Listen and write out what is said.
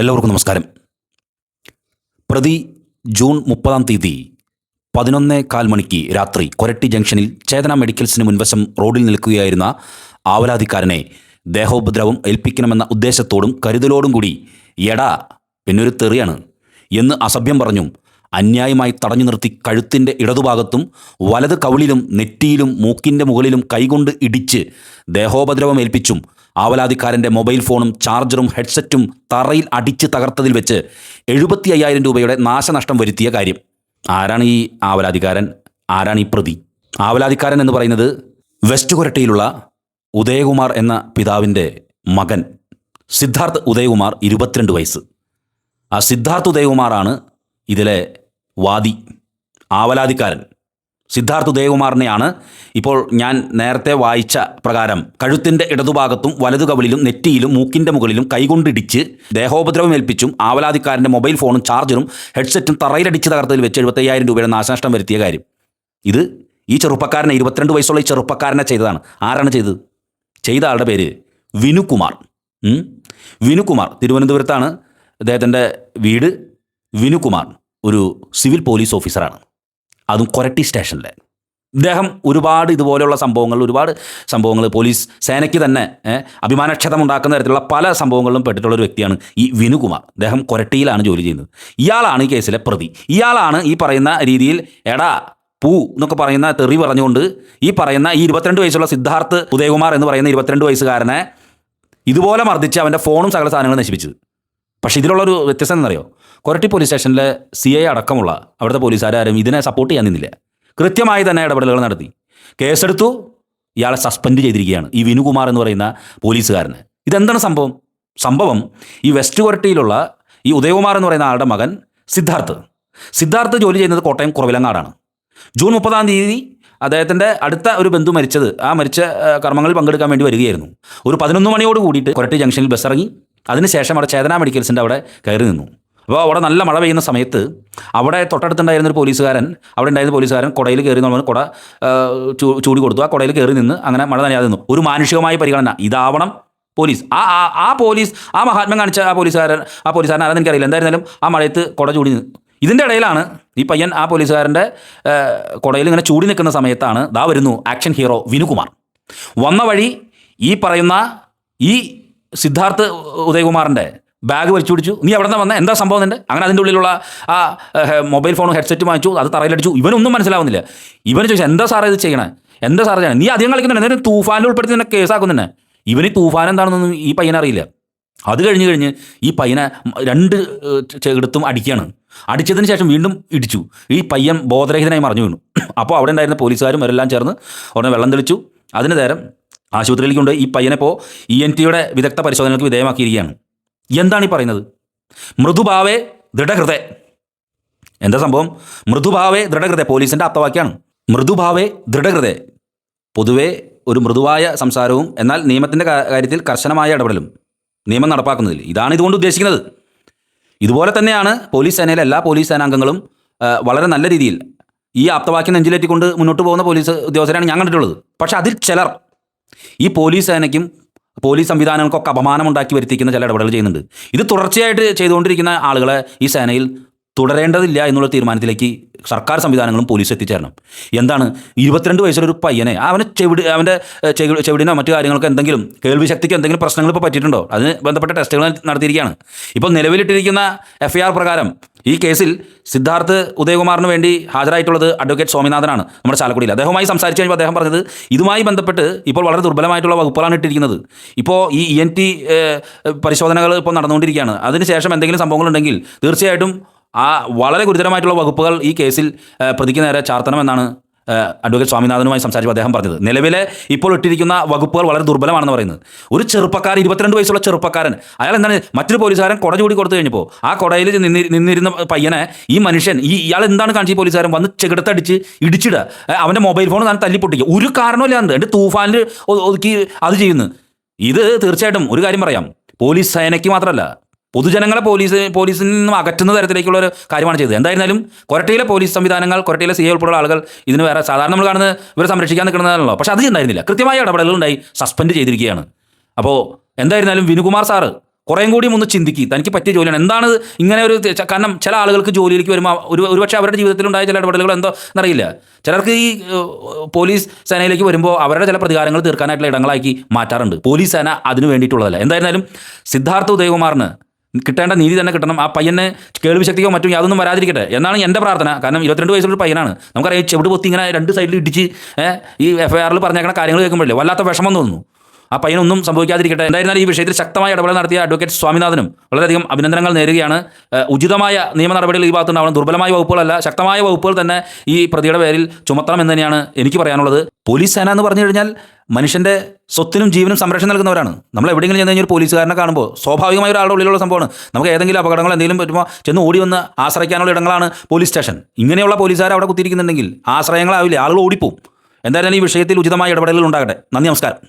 എല്ലാവർക്കും നമസ്കാരം. പ്രതി ജൂൺ 30 11:15 മണിക്ക് രാത്രി കൊരട്ടി ജംഗ്ഷനിൽ ചേതന മെഡിക്കൽസിന് മുൻവശം റോഡിൽ നിൽക്കുകയായിരുന്ന ആവലാതിക്കാരനെ ദേഹോപദ്രവം ഏൽപ്പിക്കണമെന്ന ഉദ്ദേശത്തോടും കരുതലോടും കൂടി എടാ പിന്നൊരു തെറിയാണ് എന്ന് അസഭ്യം പറഞ്ഞും അന്യായമായി തടഞ്ഞു നിർത്തി കഴുത്തിൻ്റെ ഇടതുഭാഗത്തും വലത് കവിളിലും നെറ്റിയിലും മൂക്കിൻ്റെ മുകളിലും കൈകൊണ്ട് ഇടിച്ച് ദേഹോപദ്രവം ഏൽപ്പിച്ചും ആവലാതിക്കാരൻ്റെ മൊബൈൽ ഫോണും ചാർജറും ഹെഡ്സെറ്റും തറയിൽ അടിച്ച് തകർത്തതിൽ വെച്ച് 75,000 രൂപയുടെ നാശനഷ്ടം വരുത്തിയ കാര്യം. ആരാണ് ഈ ആവലാതിക്കാരൻ? ആരാണ് ഈ പ്രതി? ആവലാതിക്കാരൻ എന്ന് പറയുന്നത് വെസ്റ്റ് കൊരട്ടിയിലുള്ള ഉദയകുമാർ എന്ന പിതാവിൻ്റെ മകൻ സിദ്ധാർത്ഥ് ഉദയകുമാർ, 22 വയസ്സ്. ആ സിദ്ധാർത്ഥ് ഉദയകുമാറാണ് ഇതിലെ വാദി, ആവലാതിക്കാരൻ. സിദ്ധാർത്ഥ് ഉദയകുമാറിനെയാണ് ഇപ്പോൾ ഞാൻ നേരത്തെ വായിച്ച പ്രകാരം കഴുത്തിൻ്റെ ഇടതുഭാഗത്തും വലതു കവിളിലും നെറ്റിയിലും മൂക്കിൻ്റെ മുകളിലും കൈകൊണ്ടിടിച്ച് ദേഹോപദ്രവം ഏൽപ്പിച്ചും ആവലാതിക്കാരൻ്റെ മൊബൈൽ ഫോണും ചാർജറും ഹെഡ്സെറ്റും തറയിലടിച്ച് തകർത്തതിൽ വെച്ച് 75,000 രൂപയുടെ നാശനഷ്ടം വരുത്തിയ കാര്യം. ഇത് ഈ ചെറുപ്പക്കാരനെ, 22 വയസ്സുള്ള ഈ ചെറുപ്പക്കാരനെ ചെയ്തതാണ്. ആരാണ് ചെയ്തത്? ചെയ്ത ആളുടെ പേര് വിനുകുമാർ. വിനുകുമാർ തിരുവനന്തപുരത്താണ് അദ്ദേഹത്തിൻ്റെ വീട്. വിനുകുമാർ ഒരു സിവിൽ പോലീസ് ഓഫീസറാണ്, അതും കൊരട്ടി സ്റ്റേഷനിലെ. ഇദ്ദേഹം ഒരുപാട് ഇതുപോലെയുള്ള സംഭവങ്ങൾ പോലീസ് സേനയ്ക്ക് തന്നെ അഭിമാനക്ഷതം ഉണ്ടാക്കുന്ന തരത്തിലുള്ള പല സംഭവങ്ങളിലും പെട്ടിട്ടുള്ളൊരു വ്യക്തിയാണ് ഈ വിനുകുമാർ. അദ്ദേഹം കൊരട്ടിയിലാണ് ജോലി ചെയ്യുന്നത്. ഇയാളാണ് ഈ കേസിലെ പ്രതി. ഇയാളാണ് ഈ പറയുന്ന രീതിയിൽ എടാ പൂ എന്നൊക്കെ പറയുന്ന തെറി പറഞ്ഞുകൊണ്ട് ഈ പറയുന്ന ഈ 22 വയസ്സുള്ള സിദ്ധാർത്ഥ് ഉദയകുമാർ എന്ന് പറയുന്ന 22 വയസ്സുകാരനെ ഇതുപോലെ മർദ്ദിച്ച് അവൻ്റെ ഫോണും സകല സാധനങ്ങളും നശിപ്പിച്ചത്. പക്ഷേ ഇതിലുള്ളൊരു വ്യത്യസ്തം എന്നറിയോ? കൊരട്ടി പോലീസ് സ്റ്റേഷനിലെ CI അടക്കമുള്ള അവിടുത്തെ പോലീസുകാരും ഇതിനെ സപ്പോർട്ട് ചെയ്യാൻ നിന്നില്ല. കൃത്യമായി തന്നെ ഇടപെടലുകൾ നടത്തി കേസെടുത്തു. ഇയാളെ സസ്പെൻഡ് ചെയ്തിരിക്കുകയാണ്, ഈ വിനുകുമാർ എന്ന് പറയുന്ന പോലീസുകാരന്. ഇതെന്താണ് സംഭവം? ഈ വെസ്റ്റ് കൊരട്ടിയിലുള്ള ഈ ഉദയകുമാർ എന്ന് പറയുന്ന ആളുടെ മകൻ സിദ്ധാർത്ഥ് ജോലി ചെയ്യുന്നത് കോട്ടയം കുറവിലങ്ങാടാണ്. ജൂൺ 30 അദ്ദേഹത്തിൻ്റെ അടുത്ത ഒരു ബന്ധു മരിച്ചത്. ആ മരിച്ച കർമ്മങ്ങളിൽ പങ്കെടുക്കാൻ വേണ്ടി വരികയായിരുന്നു. ഒരു 11 മണിയോട് കൂടിയിട്ട് കൊരട്ടി ജംഗ്ഷനിൽ ബസ് ഇറങ്ങി. അതിനുശേഷം അവിടെ ചേതന മെഡിക്കൽസിൻ്റെ അവിടെ കയറി നിന്നു. അപ്പോൾ അവിടെ നല്ല മഴ പെയ്യുന്ന സമയത്ത് അവിടെ തൊട്ടടുത്തുണ്ടായിരുന്നൊരു പോലീസുകാരൻ, കുടയിൽ കയറി നമ്മൾ കുട ചൂടി കൊടുത്തു. ആ കുടയിൽ കയറി നിന്ന് അങ്ങനെ മഴ നനയാതെ നിന്നു. ഒരു മാനുഷികമായ പരിഗണന ഇതാവണം പോലീസ്. ആ മഹാത്മ്യം കാണിച്ച ആ പോലീസുകാരൻ ആരെന്ന് എനിക്കറിയില്ല. എന്തായിരുന്നാലും ആ മഴയത്ത് കുട ചൂടി നിന്ന്. ഇതിൻ്റെ ഇടയിലാണ് ഈ പയ്യൻ ആ പോലീസുകാരൻ്റെ കുടയിൽ ഇങ്ങനെ ചൂടി നിൽക്കുന്ന സമയത്താണ് ദാ വരുന്നു ആക്ഷൻ ഹീറോ വിനുകുമാർ. വന്ന വഴി ഈ പറയുന്ന ഈ സിദ്ധാർത്ഥ് ഉദയകുമാറിൻ്റെ ബാഗ് വലിച്ചു പിടിച്ചു. നീ എവിടെ നിന്ന് വന്ന, എന്താ സംഭവം നിൻ്റെ? അങ്ങനെ അതിൻ്റെ ഉള്ളിലുള്ള ആ മൊബൈൽ ഫോണും ഹെഡ്സെറ്റും വാങ്ങിച്ചു. അത് തറയിലടിച്ചു. ഇവനൊന്നും മനസ്സിലാവുന്നില്ല. ഇവന് ചോദിച്ചു, എന്താ സാറേ ഇത് ചെയ്യണേ? എന്താ സാറേ ചെയ്യണേ? നീ അധികം കളിക്കുന്നുണ്ട്, എന്തെങ്കിലും തൂഫാനിൽ ഉൾപ്പെടുത്തി നിന്നെ കേസാക്കുന്നുണ്ട്. ഇവന് തൂഫാൻ എന്താണെന്നൊന്നും ഈ പയ്യനറിയില്ല. അത് കഴിഞ്ഞ് ഈ പയ്യനെ 2 ചെകിടത്തും അടിക്കുകയാണ്. അടിച്ചതിന് ശേഷം വീണ്ടും ഇടിച്ചു. ഈ പയ്യൻ ബോധരഹിതനായി മറിഞ്ഞു വീണു. അപ്പോൾ അവിടെ ഉണ്ടായിരുന്ന പോലീസുകാരും അവരെല്ലാം ചേർന്ന് ഉടനെ വെള്ളം തെളിച്ചു. അതിന് നേരം ആശുപത്രിയിലേക്ക് കൊണ്ട് ഈ പയ്യനെപ്പോൾ ENTയുടെ വിദഗ്ധ പരിശോധനകൾക്ക് വിധേയമാക്കിയിരിക്കുകയാണ്. എന്താണ് ഈ പറയുന്നത്? മൃദുഭാവേ ദൃഢഹൃദയ. എന്താ സംഭവം? മൃദുഭാവേ ദൃഢഹൃദയ പോലീസിൻ്റെ ആപ്തവാക്യമാണ്. മൃദുഭാവേ ദൃഢഹൃദയ. പൊതുവേ ഒരു മൃദുവായ സംസാരവും എന്നാൽ നിയമത്തിൻ്റെ കാര്യത്തിൽ കർശനമായ ഇടപെടലും നിയമം നടപ്പാക്കുന്നതിൽ. ഇതാണ് ഇതുകൊണ്ട് ഉദ്ദേശിക്കുന്നത്. ഇതുപോലെ തന്നെയാണ് പോലീസ് സേനയിലെ എല്ലാ പോലീസ് സേനാംഗങ്ങളും വളരെ നല്ല രീതിയിൽ ഈ ആപ്തവാക്യം നെഞ്ചിലേറ്റിക്കൊണ്ട് മുന്നോട്ട് പോകുന്ന പോലീസ് ഉദ്യോഗസ്ഥരാണ് ഞാൻ കണ്ടിട്ടുള്ളത്. പക്ഷേ അതിൽ ചിലർ ഈ പോലീസ് സേനയ്ക്കും പോലീസ് സംവിധാനങ്ങൾക്കൊക്കെ അപമാനമുണ്ടാക്കി വരുത്തിക്കുന്ന ചില ഇടപെടൽ ചെയ്യുന്നുണ്ട്. ഇത് തുടർച്ചയായിട്ട് ചെയ്തുകൊണ്ടിരിക്കുന്ന ആളുകളെ ഈ സേനയിൽ തുടരേണ്ടതില്ല എന്നുള്ള തീരുമാനത്തിലേക്ക് സർക്കാർ സംവിധാനങ്ങളും പോലീസ് എത്തിച്ചേരണം. എന്താണ് 22 വയസ്സുള്ളൊരു പയ്യനെ അവൻ്റെ ചെവിടിനോ മറ്റു കാര്യങ്ങൾക്ക് എന്തെങ്കിലും കേൾവി ശക്തിക്ക് എന്തെങ്കിലും പ്രശ്നങ്ങൾ ഇപ്പോൾ പറ്റിയിട്ടുണ്ടോ? അതിന് ബന്ധപ്പെട്ട ടെസ്റ്റുകൾ നടത്തിയിരിക്കുകയാണ്. ഇപ്പോൾ നിലവിലിട്ടിരിക്കുന്ന FIR പ്രകാരം ഈ കേസിൽ സിദ്ധാർത്ഥ് ഉദയകുമാറിന് വേണ്ടി ഹാജരായിട്ടുള്ളത് അഡ്വക്കേറ്റ് സ്വാമിനാഥനാണ്, നമ്മുടെ ചാലക്കുടിയിൽ. അദ്ദേഹവുമായി സംസാരിച്ച് കഴിയുമ്പോൾ അദ്ദേഹം പറഞ്ഞത് ഇതുമായി ബന്ധപ്പെട്ട് ഇപ്പോൾ വളരെ ദുർബലമായിട്ടുള്ള വകുപ്പുകളാണ് ഇട്ടിരിക്കുന്നത്. ഇപ്പോൾ ഈ ENT പരിശോധനകൾ ഇപ്പോൾ നടന്നുകൊണ്ടിരിക്കുകയാണ്. അതിനുശേഷം എന്തെങ്കിലും സംഭവങ്ങളുണ്ടെങ്കിൽ തീർച്ചയായിട്ടും വളരെ ഗുരുതരമായിട്ടുള്ള വകുപ്പുകൾ ഈ കേസിൽ പ്രതിക്ക് നേരെ ചാർത്തണമെന്നാണ് അഡ്വക്കേറ്റ് സ്വാമിനാഥനുമായി സംസാരിച്ചപ്പോൾ അദ്ദേഹം പറഞ്ഞത്. നിലവിലെ ഇപ്പോൾ ഇട്ടിരിക്കുന്ന വകുപ്പുകൾ വളരെ ദുർബലമാണെന്ന് പറയുന്നത്. ഒരു ചെറുപ്പക്കാരൻ, 22 വയസ്സുള്ള ചെറുപ്പക്കാരൻ, അയാൾ എന്താണ് മറ്റൊരു പോലീസുകാരൻ കുട ചൂടി കൊടുത്തു കഴിഞ്ഞപ്പോൾ ആ കുടയിൽ നിന്നിരുന്ന പയ്യനെ ഈ മനുഷ്യൻ ഇയാൾ എന്താണ് കാണിച്ച ഈ പോലീസുകാരൻ വന്ന് ചെകിടത്തടിച്ച് ഇടിച്ചിടുക, അവൻ്റെ മൊബൈൽ ഫോൺ താൻ തല്ലിപ്പൊട്ടിക്കുക. ഒരു കാരണമില്ലാണ്ട് എൻ്റെ തൂഫാനിൽ ഒതുക്കി അത് ചെയ്യുന്നു. ഇത് തീർച്ചയായിട്ടും ഒരു കാര്യം പറയാം, പോലീസ് സേനയ്ക്ക് മാത്രമല്ല പൊതുജനങ്ങളെ പോലീസിൽ നിന്നും അകറ്റുന്ന തരത്തിലേക്കുള്ള ഒരു കാര്യമാണ് ചെയ്തത്. എന്തായിരുന്നാലും കൊരട്ടിയിലെ പോലീസ് സംവിധാനങ്ങൾ, കൊരട്ടിയിലെ CI ഉൾപ്പെടെയുള്ള ആളുകൾ ഇതിന് വേറെ സാധാരണ നമ്മൾ കാണുന്നത് ഇവരെ സംരക്ഷിക്കാൻ നിൽക്കുന്നതാണല്ലോ. പക്ഷേ അത് ഉണ്ടായിരുന്നില്ല. കൃത്യമായ ഇടപെടലുകളുണ്ടായി സസ്പെൻഡ് ചെയ്തിരിക്കുകയാണ്. അപ്പോൾ എന്തായിരുന്നാലും വിനുകുമാർ സാറ് കുറേയും കൂടിയും ഒന്ന് ചിന്തിക്കുക. തനിക്ക് പറ്റിയ ജോലിയാണ് എന്താണ് ഇങ്ങനെ ഒരു കാരണം ചില ആളുകൾക്ക് ജോലിയിലേക്ക് വരുമ്പോൾ ഒരുപക്ഷെ അവരുടെ ജീവിതത്തിലുണ്ടായ ചില ഇടപെടലുകൾ എന്തോ എന്നറിയില്ല. ചിലർക്ക് ഈ പോലീസ് സേനയിലേക്ക് വരുമ്പോൾ അവരുടെ ചില പ്രതികാരങ്ങൾ തീർക്കാനായിട്ടുള്ള ഇടങ്ങളാക്കി മാറ്റാറുണ്ട്. പോലീസ് സേന അതിന് വേണ്ടിയിട്ടുള്ളതല്ല. എന്തായിരുന്നാലും സിദ്ധാർത്ഥ ഉദയകുമാറിന് കിട്ടേണ്ട നീതി തന്നെ കിട്ടണം. ആ പയ്യന് കേൾവി ശക്തിയോ മറ്റും യാതൊന്നും വരാതിരിക്കട്ടെ എന്നാണ് എൻ്റെ പ്രാർത്ഥന. കാരണം 22 വയസ്സുള്ള പയ്യനാണ്. നമുക്കറിയാം ചെവിട് പൊത്തി ഇങ്ങനെ 2 സൈഡിൽ ഇടിച്ച് ഈ FIR പറഞ്ഞേക്കുന്ന കാര്യങ്ങൾ കേൾക്കുമ്പോഴല്ലേ വല്ലാത്ത വിഷമം തോന്നുന്നു. ആ പയ്യനൊന്നും സംഭവിക്കാതിരിക്കട്ടെ. എന്തായിരുന്നാലും ഈ വിഷയത്തിൽ ശക്തമായ ഇടപെടൽ നടത്തിയ അഡ്വക്കേറ്റ് സ്വാമിനാഥനും വളരെയധികം അഭിനന്ദനങ്ങൾ നേരുകയാണ്. ഉചിതമായ നിയമ നടപടികൾ ഈ ഭാഗത്തുണ്ടാവണം. ദുർബലമായ വകുപ്പുകളല്ല, ശക്തമായ വകുപ്പുകൾ തന്നെ ഈ പ്രതിയുടെ പേരിൽ ചുമത്തണം എന്ന് തന്നെയാണ് എനിക്ക് പറയാനുള്ളത്. പോലീസ് സേന എന്ന് പറഞ്ഞു കഴിഞ്ഞാൽ മനുഷ്യൻ്റെ സ്വത്തിനും ജീവനും സംരക്ഷണം നൽകുന്നവരാണ്. നമ്മൾ എവിടെയെങ്കിലും ചെന്ന് കഴിഞ്ഞാൽ ഒരു പോലീസുകാരനെ കാണുമ്പോൾ സ്വാഭാവികമായ ഒരാളുടെ ഉള്ളിലുള്ള സംഭവമാണ്. നമുക്ക് ഏതെങ്കിലും അപകടങ്ങൾ എന്തെങ്കിലും പറ്റുമ്പോൾ ചെന്ന് ഓടി വന്ന് ആശ്രയിക്കാനുള്ള ഇടങ്ങളാണ് പോലീസ് സ്റ്റേഷൻ. ഇങ്ങനെയുള്ള പോലീസുകാർ അവിടെ കുത്തിയിരിക്കുന്നുണ്ടെങ്കിൽ ആശ്രയങ്ങളാവില്ല, ആളുകൾ ഓടിപ്പോവും. എന്തായാലും ഈ വിഷയത്തിൽ ഉചിതമായ ഇടപെടലുകൾ ഉണ്ടാകട്ടെ. നന്ദി, നമസ്കാരം.